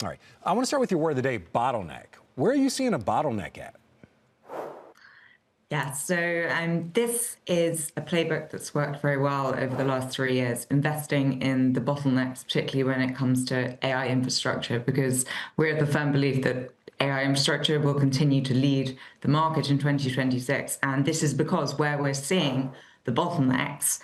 All right. I want to start with your word of the day, bottleneck. Where are you seeing a bottleneck at? Yeah, so this is a playbook that's worked very well over the last 3 years, investing in the bottlenecks, particularly when it comes to AI infrastructure, because we're of the firm belief that AI infrastructure will continue to lead the market in 2026. And this is because where we're seeing the bottlenecks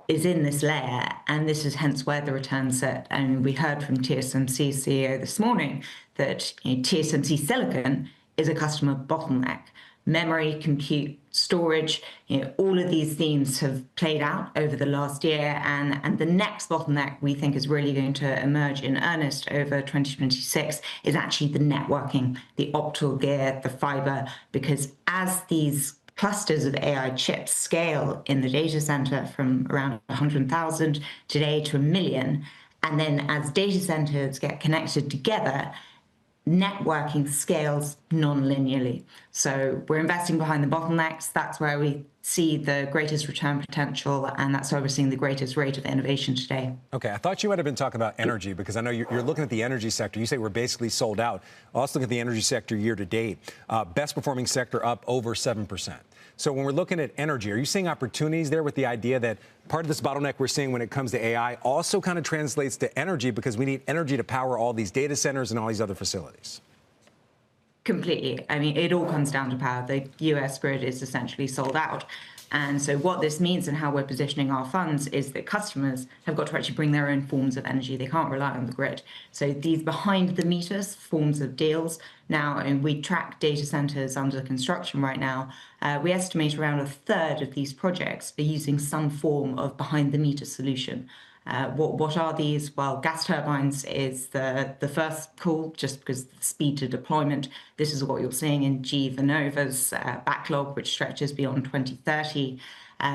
is in this layer, and this is hence where the returns sit. And we heard from TSMC CEO this morning that TSMC silicon is a customer bottleneck. Memory, compute, storage, all of these themes have played out over the last year, and the next bottleneck we think is really going to emerge in earnest over 2026 is actually the networking, the optical gear, the fiber, because as these clusters of AI chips scale in the data center from around 100,000 today to 1 million, and then as data centers get connected together, networking scales non-linearly. So we're investing behind the bottlenecks. That's where we see the greatest return potential, and that's why we're seeing the greatest rate of innovation today. Okay, I thought you might have been talking about energy, because I know you're looking at the energy sector. You say we're basically sold out. Also look at the energy sector year to date. Best performing sector up over 7%. So when we're looking at energy, are you seeing opportunities there with the idea that part of this bottleneck we're seeing when it comes to AI also kind of translates to energy, because we need energy to power all these data centers and all these other facilities? Completely. I mean, it all comes down to power. The US grid is essentially sold out. And so what this means and how we're positioning our funds is that customers have got to actually bring their own forms of energy. They can't rely on the grid. So these behind the meters forms of deals now, and we track data centers under construction right now. We estimate around a third of these projects are using some form of behind the meter solution. What are these? Well, gas turbines is the first call, just because of the speed to deployment. This is what you're seeing in GE Vernova's backlog, which stretches beyond 2030.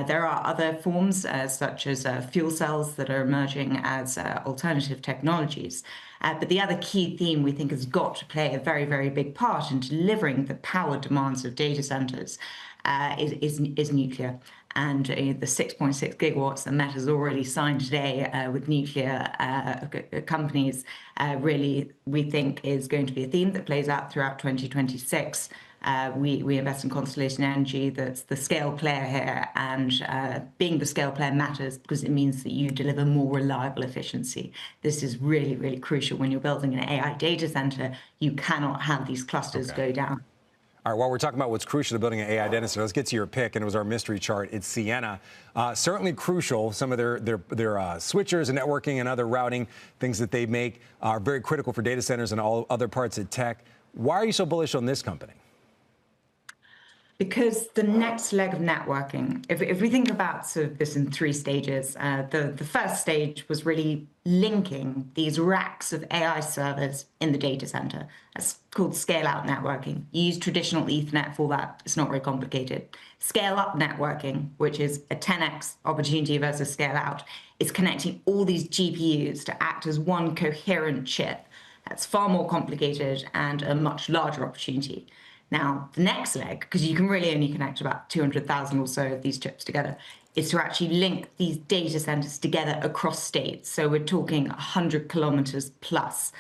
There are other forms, such as fuel cells, that are emerging as alternative technologies. But the other key theme we think has got to play a very, very big part in delivering the power demands of data centers is nuclear. And the 6.6 gigawatts that Meta has already signed today with nuclear companies really, we think, is going to be a theme that plays out throughout 2026. We invest in Constellation Energy, that's the scale player here, and being the scale player matters because it means that you deliver more reliable efficiency. This is really, really crucial when you're building an AI data center. You cannot have these clusters go down. All right, while we're talking about what's crucial to building an AI data center, let's get to your pick, and it was our mystery chart. It's Sienna. Certainly crucial. Some of their switchers and networking and other routing things that they make are very critical for data centers and all other parts of tech. Why are you so bullish on this company? Because the next leg of networking, if we think about sort of this in 3 stages, the first stage was really linking these racks of AI servers in the data center. That's called scale-out networking. You use traditional Ethernet for that. It's not very complicated. Scale-up networking, which is a 10x opportunity versus scale-out, is connecting all these GPUs to act as one coherent chip. That's far more complicated and a much larger opportunity. Now, the next leg, because you can really only connect about 200,000 or so of these chips together, is to actually link these data centers together across states. So we're talking 100 kilometers plus.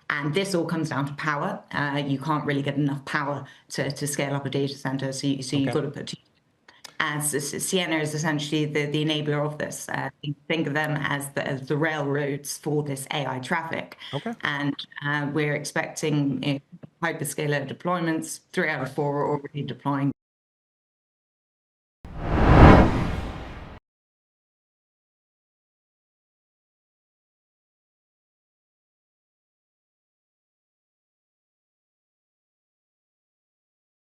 And this all comes down to power. You can't really get enough power to scale up a data center, so you've got to put. And Sienna is essentially the enabler of this. Think of them as the railroads for this AI traffic. And we're expecting hyperscaler deployments. 3 out of 4 are already deploying.